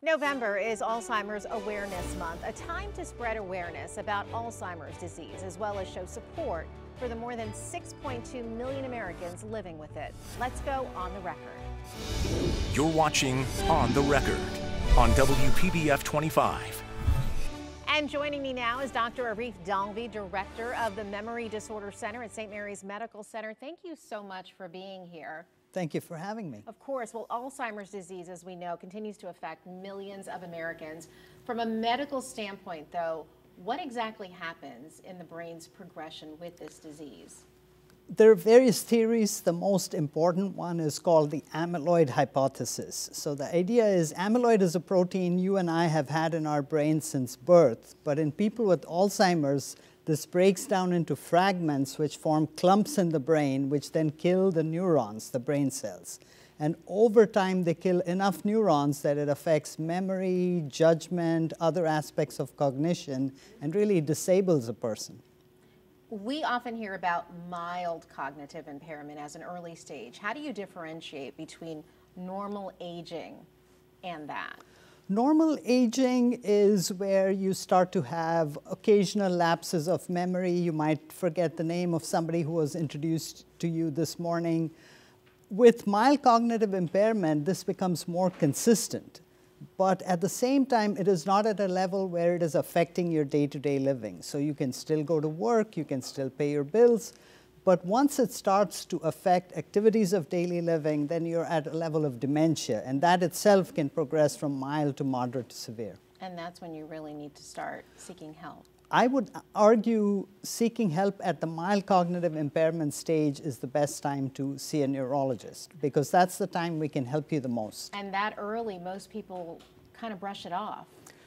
November is Alzheimer's Awareness Month, a time to spread awareness about Alzheimer's disease, as well as show support for the more than 6.2 million Americans living with it. Let's go on the record. You're watching On the Record on WPBF 25. And joining me now is Dr. Arif Dalvi, Director of the Memory Disorder Center at St. Mary's Medical Center. Thank you so much for being here. Thank you for having me. Of course. Well, Alzheimer's disease, as we know, continues to affect millions of Americans. From a medical standpoint, though, what exactly happens in the brain's progression with this disease? There are various theories. The most important one is called the amyloid hypothesis. So the idea is amyloid is a protein you and I have had in our brain since birth, but in people with Alzheimer's, this breaks down into fragments which form clumps in the brain, which then kill the neurons, the brain cells. And over time, they kill enough neurons that it affects memory, judgment, other aspects of cognition, and really disables a person. We often hear about mild cognitive impairment as an early stage. How do you differentiate between normal aging and that? Normal aging is where you start to have occasional lapses of memory. You might forget the name of somebody who was introduced to you this morning. With mild cognitive impairment, this becomes more consistent. But at the same time, it is not at a level where it is affecting your day-to-day living. So you can still go to work, you can still pay your bills, but once it starts to affect activities of daily living, then you're at a level of dementia, and that itself can progress from mild to moderate to severe. And that's when you really need to start seeking help. I would argue seeking help at the mild cognitive impairment stage is the best time to see a neurologist, because that's the time we can help you the most. And that early, most people kind of brush it off.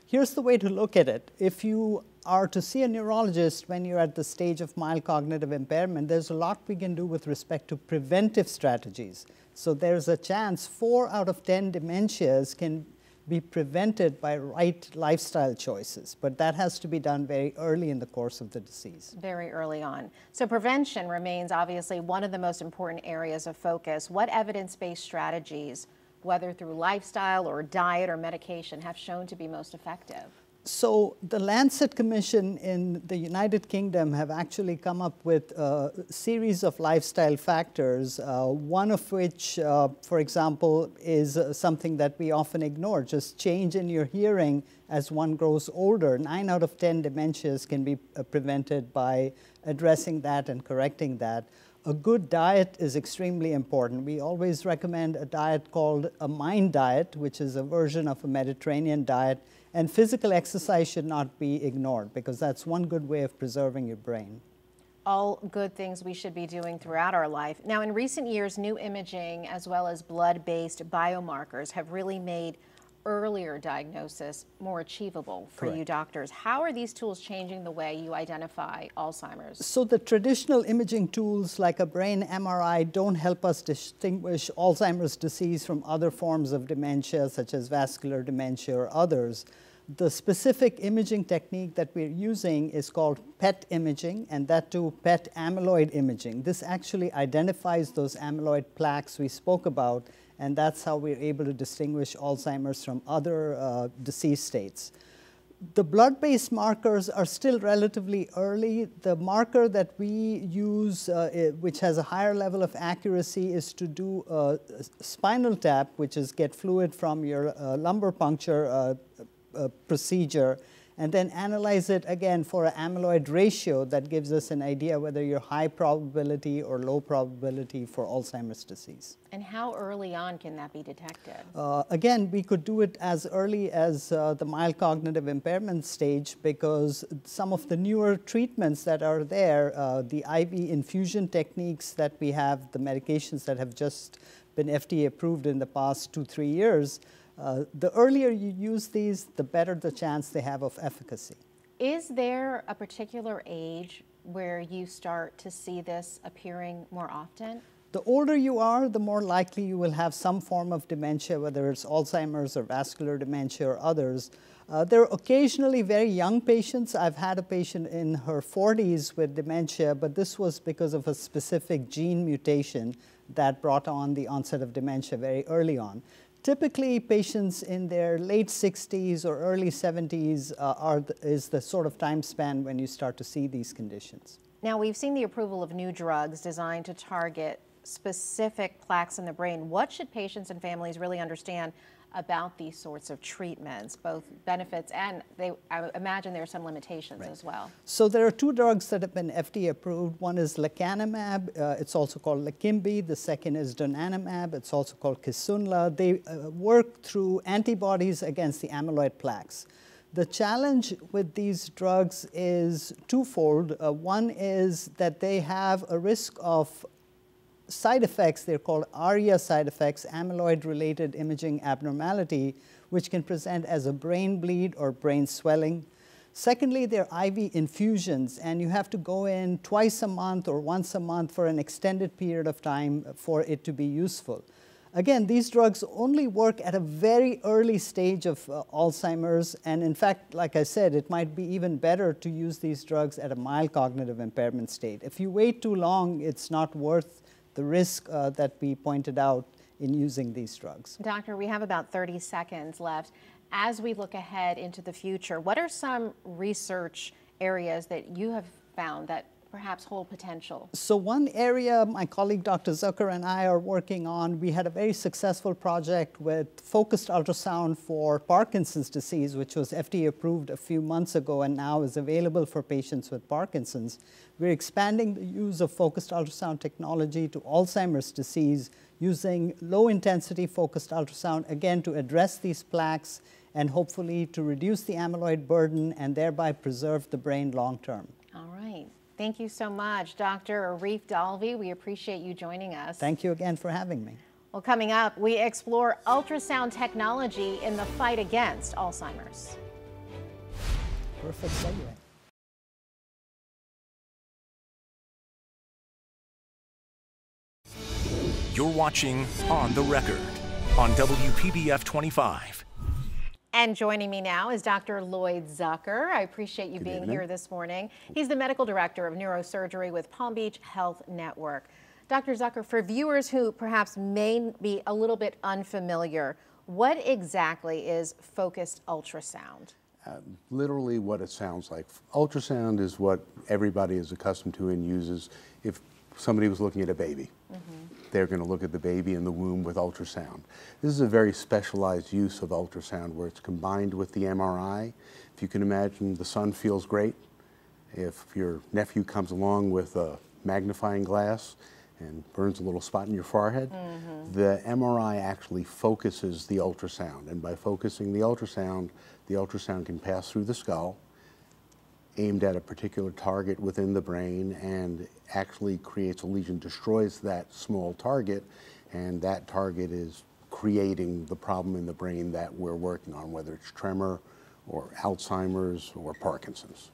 Here's the way to look at it. If you are to see a neurologist when you're at the stage of mild cognitive impairment, there's a lot we can do with respect to preventive strategies. So there's a chance 4 out of 10 dementias can be prevented by right lifestyle choices, but that has to be done very early in the course of the disease. Very early on. So prevention remains obviously one of the most important areas of focus. What evidence-based strategies, whether through lifestyle or diet or medication, have shown to be most effective? So the Lancet Commission in the United Kingdom have actually come up with a series of lifestyle factors, one of which, for example, is something that we often ignore, just change in your hearing as one grows older. 9 out of 10 dementias can be prevented by addressing that and correcting that. A good diet is extremely important. We always recommend a diet called a MIND diet, which is a version of a Mediterranean diet. And physical exercise should not be ignored, because that's one good way of preserving your brain. All good things we should be doing throughout our life. Now, in recent years, new imaging as well as blood-based biomarkers have really made earlier diagnosis more achievable for Correct. you doctors. How are these tools changing the way you identify Alzheimer's? So the traditional imaging tools like a brain MRI don't help us distinguish Alzheimer's disease from other forms of dementia, such as vascular dementia or others. The specific imaging technique that we're using is called PET imaging, and that too PET amyloid imaging. This actually identifies those amyloid plaques we spoke about, and that's how we're able to distinguish Alzheimer's from other disease states. The blood-based markers are still relatively early. The marker that we use, which has a higher level of accuracy, is to do a spinal tap, which is get fluid from your lumbar puncture procedure, and then analyze it again for an amyloid ratio that gives us an idea whether you're high probability or low probability for Alzheimer's disease. And how early on can that be detected? Again, we could do it as early as the mild cognitive impairment stage, because some of the newer treatments that are there, the IV infusion techniques that we have, the medications that have just been FDA approved in the past 2-3 years, the earlier you use these, the better the chance they have of efficacy. Is there a particular age where you start to see this appearing more often? The older you are, the more likely you will have some form of dementia, whether it's Alzheimer's or vascular dementia or others. There are occasionally very young patients. I've had a patient in her 40s with dementia, but this was because of a specific gene mutation that brought on the onset of dementia very early on. Typically, patients in their late 60s or early 70s is the sort of time span when you start to see these conditions. Now, we've seen the approval of new drugs designed to target specific plaques in the brain. What should patients and families really understand about these sorts of treatments, both benefits and I imagine there are some limitations as well? So there are two drugs that have been FDA approved. One is lecanemab, it's also called Leqembi. The second is donanemab, it's also called Kisunla. They work through antibodies against the amyloid plaques. The challenge with these drugs is twofold. One is that they have a risk of side effects. They're called ARIA side effects, amyloid-related imaging abnormality, which can present as a brain bleed or brain swelling. Secondly, they're IV infusions, and you have to go in twice a month or once a month for an extended period of time for it to be useful. Again, these drugs only work at a very early stage of Alzheimer's, and in fact, like I said, it might be even better to use these drugs at a mild cognitive impairment state. If you wait too long, it's not worth the risk that we pointed out in using these drugs. Doctor, we have about 30 seconds left. As we look ahead into the future, what are some research areas that you have found that perhaps hold potential? So one area my colleague Dr. Zucker and I are working on, we had a very successful project with focused ultrasound for Parkinson's disease, which was FDA approved a few months ago and now is available for patients with Parkinson's. We're expanding the use of focused ultrasound technology to Alzheimer's disease using low-intensity focused ultrasound, again, to address these plaques and hopefully to reduce the amyloid burden and thereby preserve the brain long-term. All right. Thank you so much, Dr. Arif Dalvi. We appreciate you joining us. Thank you again for having me. Well, coming up, we explore ultrasound technology in the fight against Alzheimer's. Perfect segue. You're watching On the Record on WPBF 25. And joining me now is Dr. Lloyd Zucker. I appreciate you being here this morning. He's the medical director of neurosurgery with Palm Beach Health Network. Dr. Zucker, for viewers who perhaps may be a little bit unfamiliar, what exactly is focused ultrasound? Literally what it sounds like. Ultrasound is what everybody is accustomed to and uses. If somebody was looking at a baby, they're going to look at the baby in the womb with ultrasound. This is a very specialized use of ultrasound where it's combined with the MRI. If you can imagine, the sun feels great. If your nephew comes along with a magnifying glass and burns a little spot in your forehead, the MRI actually focuses the ultrasound. And by focusing the ultrasound can pass through the skull, aimed at a particular target within the brain, and actually creates a lesion, destroys that small target, and that target is creating the problem in the brain that we're working on, whether it's tremor or Alzheimer's or Parkinson's.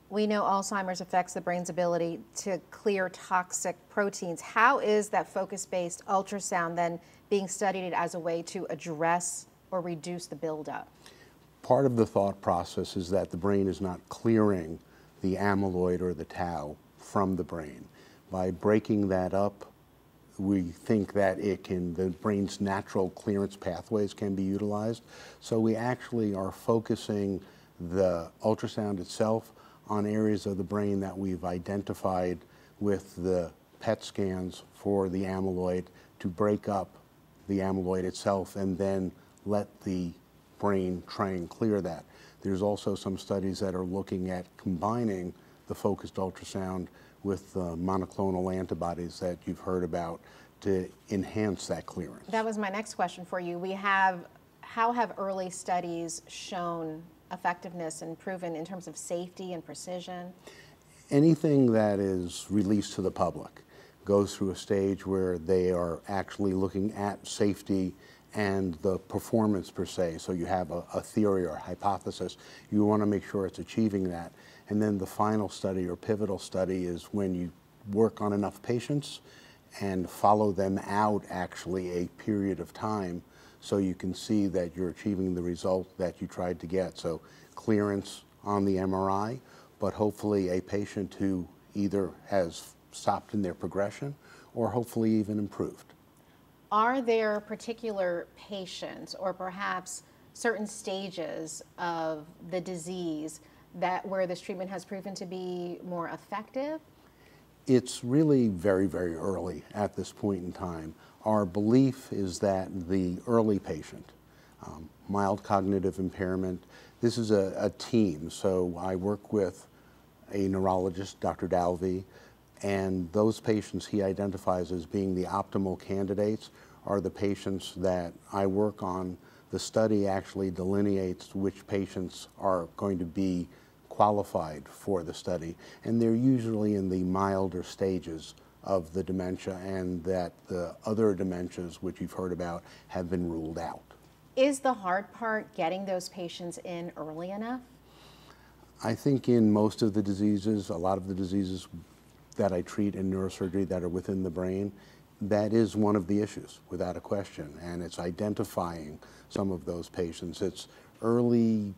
We know Alzheimer's affects the brain's ability to clear toxic proteins. How is that focus-based ultrasound then being studied as a way to address or reduce the buildup? Part of the thought process is that the brain is not clearing the amyloid or the tau from the brain. By breaking that up, we think that the brain's natural clearance pathways can be utilized. So we actually are focusing the ultrasound itself on areas of the brain that we've identified with the PET scans for the amyloid to break up the amyloid itself and then let the brain try and clear that. There's also some studies that are looking at combining the focused ultrasound with monoclonal antibodies that you've heard about to enhance that clearance. That was my next question for you. How have early studies shown effectiveness and proven in terms of safety and precision? Anything that is released to the public goes through a stage where they are actually looking at safety and the performance per se. So you have a theory or hypothesis. You want to make sure it's achieving that. And then the final study or pivotal study is when you work on enough patients and follow them out actually a period of time so you can see that you're achieving the result that you tried to get. So clearance on the MRI, but hopefully a patient who either has stopped in their progression or hopefully even improved. Are there particular patients or perhaps certain stages of the disease where this treatment has proven to be more effective? It's really very, very early at this point in time. Our belief is that the early patient, mild cognitive impairment, this is a team. So I work with a neurologist, Dr. Dalvey, and those patients he identifies as being the optimal candidates are the patients that I work on. The study actually delineates which patients are going to be qualified for the study, and they're usually in the milder stages of the dementia, and that the other dementias, which you've heard about, have been ruled out. Is the hard part getting those patients in early enough? I think in most of the diseases, a lot of the diseases that I treat in neurosurgery that are within the brain, that is one of the issues, without a question, and it's identifying some of those patients. It's early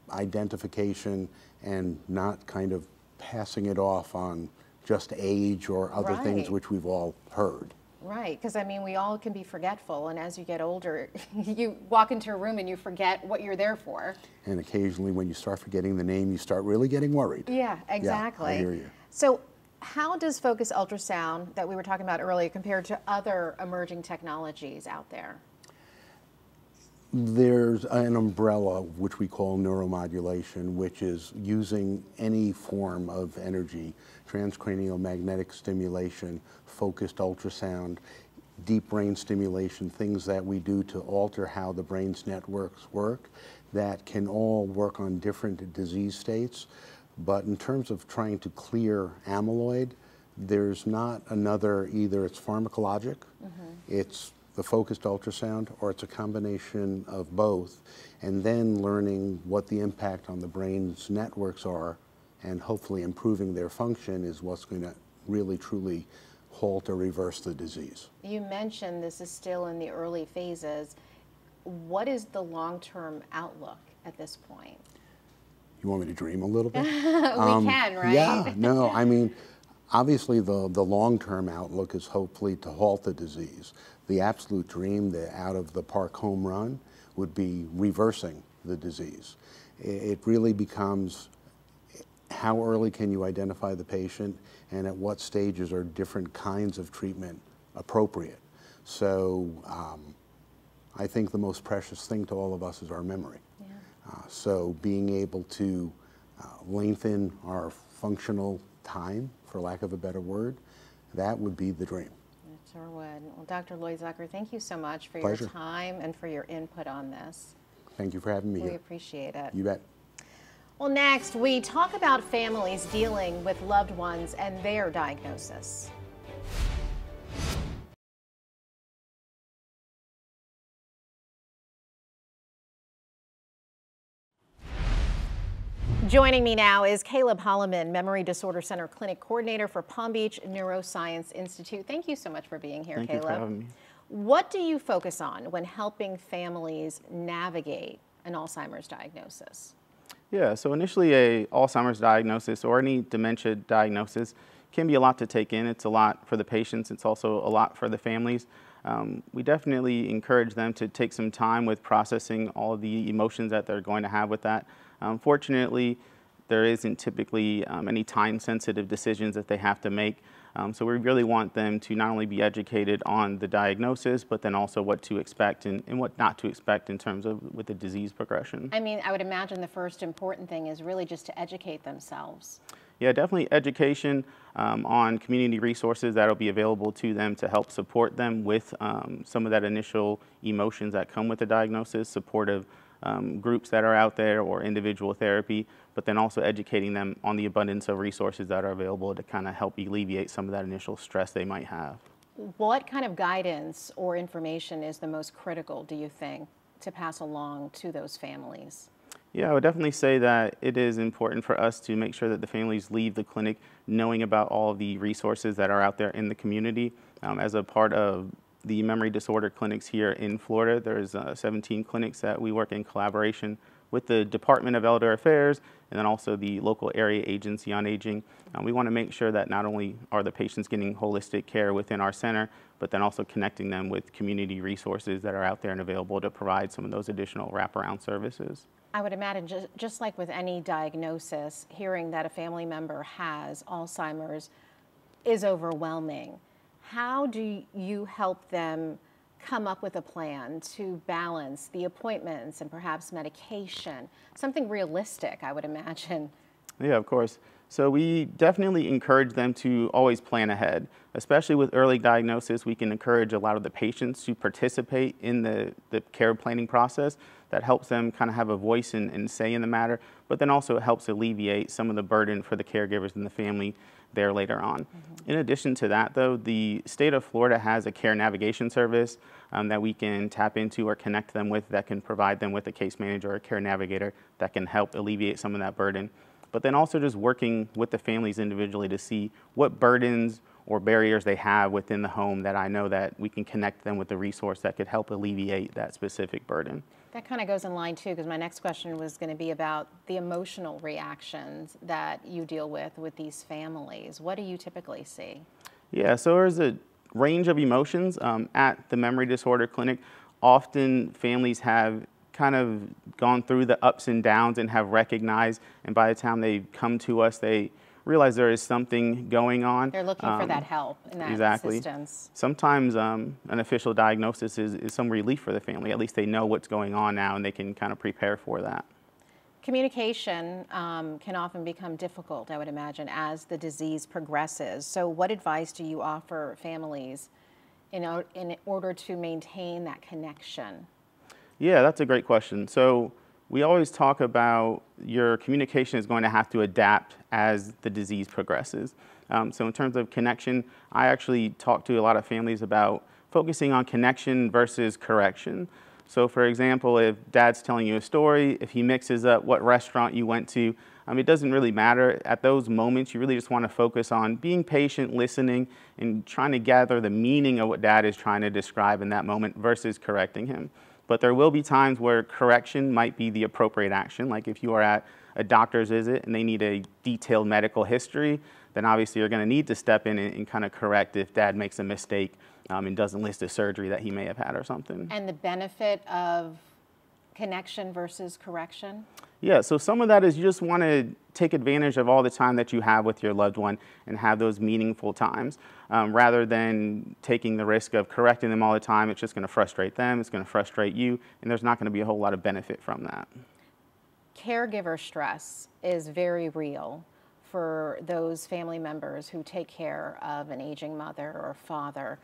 identification and not kind of passing it off on just age or other things which we've all heard. Right, because I mean, we all can be forgetful, and as you get older, you walk into a room and you forget what you're there for. And occasionally when you start forgetting the name, you start really getting worried. Yeah, exactly. Yeah, I hear you. So how does focused ultrasound that we were talking about earlier compare to other emerging technologies out there? There's an umbrella which we call neuromodulation, which is using any form of energy, transcranial magnetic stimulation, focused ultrasound, deep brain stimulation, things that we do to alter how the brain's networks work that can all work on different disease states. But in terms of trying to clear amyloid, there's not another, either it's pharmacologic, it's the focused ultrasound, or it's a combination of both, and then learning what the impact on the brain's networks are and hopefully improving their function is what's going to really truly halt or reverse the disease. You mentioned this is still in the early phases. What is the long-term outlook at this point? You want me to dream a little bit? We can, right? Yeah, no, I mean, obviously the long-term outlook is hopefully to halt the disease. The absolute dream, the out of the park home run, would be reversing the disease. It really becomes how early can you identify the patient and at what stages are different kinds of treatment appropriate. So I think the most precious thing to all of us is our memory. Yeah. So being able to lengthen our functional time, for lack of a better word, that would be the dream. It sure would. Well, Dr. Lloyd Zucker, thank you so much for Pleasure. your time and for your input on this. Thank you for having me here. We appreciate it. You bet. Well, next, we talk about families dealing with loved ones and their diagnosis. Joining me now is Caleb Holloman, Memory Disorder Center Clinic Coordinator for Palm Beach Neuroscience Institute. Thank you so much for being here, Thank Caleb. you for having me. What do you focus on when helping families navigate an Alzheimer's diagnosis? Yeah, so initially a Alzheimer's diagnosis or any dementia diagnosis can be a lot to take in. It's a lot for the patients. It's also a lot for the families. We definitely encourage them to take some time with processing all of the emotions that they're going to have with that. Fortunately, there isn't typically any time-sensitive decisions that they have to make. So we really want them to not only be educated on the diagnosis, but then also what to expect and what not to expect in terms of with the disease progression. I mean, I would imagine the first important thing is really just to educate themselves. Yeah, definitely education on community resources that will be available to them to help support them with some of that initial emotions that come with the diagnosis, supportive groups that are out there or individual therapy, but then also educating them on the abundance of resources that are available to kind of help alleviate some of that initial stress they might have. What kind of guidance or information is the most critical, do you think, to pass along to those families? Yeah, I would definitely say that it is important for us to make sure that the families leave the clinic knowing about all of the resources that are out there in the community. As a part of the memory disorder clinics here in Florida, there's 17 clinics that we work in collaboration with the Department of Elder Affairs and then also the local area agency on aging. We want to make sure that not only are the patients getting holistic care within our center, but then also connecting them with community resources that are out there and available to provide some of those additional wraparound services. I would imagine just like with any diagnosis, hearing that a family member has Alzheimer's is overwhelming. How do you help them come up with a plan to balance the appointments and perhaps medication? Something realistic, I would imagine. Yeah, of course. So we definitely encourage them to always plan ahead. Especially with early diagnosis, we can encourage a lot of the patients to participate in the care planning process. That helps them kind of have a voice and say in the matter, but then also it helps alleviate some of the burden for the caregivers and the family there later on. In addition to that, though, the state of Florida has a care navigation service that we can tap into or connect them with that can provide them with a case manager or a care navigator that can help alleviate some of that burden. But then also just working with the families individually to see what burdens or barriers they have within the home that I know that we can connect them with a resource that could help alleviate that specific burden. That kind of goes in line too, because my next question was going to be about the emotional reactions that you deal with these families. What do you typically see? Yeah, so there's a range of emotions at the memory disorder clinic. Often families have kind of gone through the ups and downs and have recognized, and by the time they come to us, they realize there is something going on. They're looking for that help and that exactly. assistance. Sometimes an official diagnosis is some relief for the family. At least they know what's going on now and they can kind of prepare for that. Communication can often become difficult, I would imagine, as the disease progresses. So what advice do you offer families in order to maintain that connection? Yeah, that's a great question. So we always talk about your communication is going to have to adapt as the disease progresses. So in terms of connection, I actually talk to a lot of families about focusing on connection versus correction. So for example, if dad's telling you a story, if he mixes up what restaurant you went to, it doesn't really matter. At those moments, you really just want to focus on being patient, listening, and trying to gather the meaning of what dad is trying to describe in that moment versus correcting him. But there will be times where correction might be the appropriate action. Like if you are at a doctor's visit and they need a detailed medical history, then obviously you're going to need to step in and kind of correct if dad makes a mistake and doesn't list a surgery that he may have had or something. And the benefit of connection versus correction? Yeah, so some of that is you just want to take advantage of all the time that you have with your loved one and have those meaningful times rather than taking the risk of correcting them all the time. It's just going to frustrate them, it's going to frustrate you, and there's not going to be a whole lot of benefit from that. Caregiver stress is very real for those family members who take care of an aging mother or father.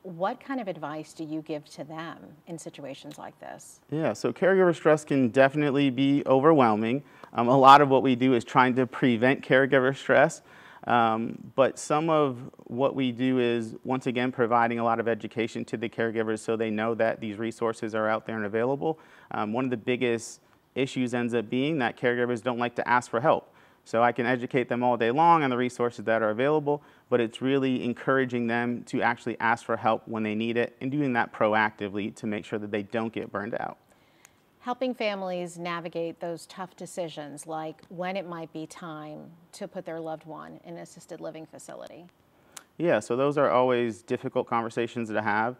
What kind of advice do you give to them in situations like this? Yeah, so caregiver stress can definitely be overwhelming. A lot of what we do is trying to prevent caregiver stress, but some of what we do is, once again, providing a lot of education to the caregivers so they know that these resources are out there and available. One of the biggest issues ends up being that caregivers don't like to ask for help. So I can educate them all day long on the resources that are available, but it's really encouraging them to actually ask for help when they need it and doing that proactively to make sure that they don't get burned out. Helping families navigate those tough decisions, like when it might be time to put their loved one in an assisted living facility. Yeah, so those are always difficult conversations to have.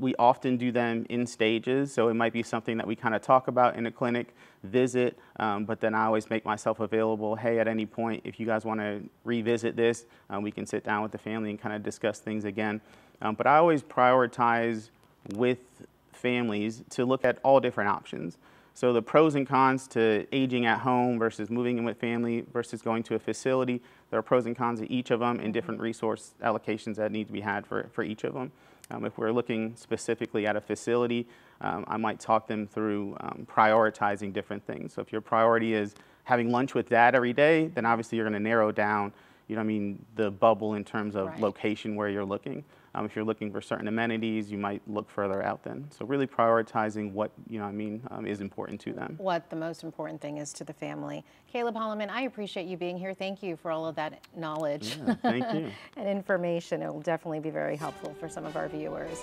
We often do them in stages, so it might be something that we kind of talk about in a clinic visit, but then I always make myself available. Hey, at any point, if you guys want to revisit this, we can sit down with the family and kind of discuss things again. But I always prioritize with families to look at all different options. So the pros and cons to aging at home versus moving in with family versus going to a facility, there are pros and cons to each of them and different resource allocations that need to be had for each of them. If we're looking specifically at a facility, I might talk them through prioritizing different things. So if your priority is having lunch with dad every day, then obviously you're going to narrow down, the bubble in terms of location where you're looking. If you're looking for certain amenities, you might look further out then. So really prioritizing what, is important to them. What the most important thing is to the family. Caleb Holloman, I appreciate you being here. Thank you for all of that knowledge Thank you. and information. It will definitely be very helpful for some of our viewers.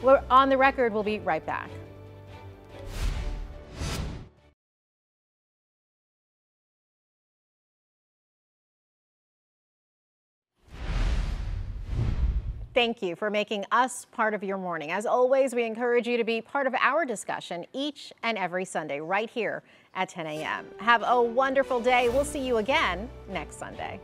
We're On the Record. We'll be right back. Thank you for making us part of your morning. As always, we encourage you to be part of our discussion each and every Sunday right here at 10 a.m. Have a wonderful day. We'll see you again next Sunday.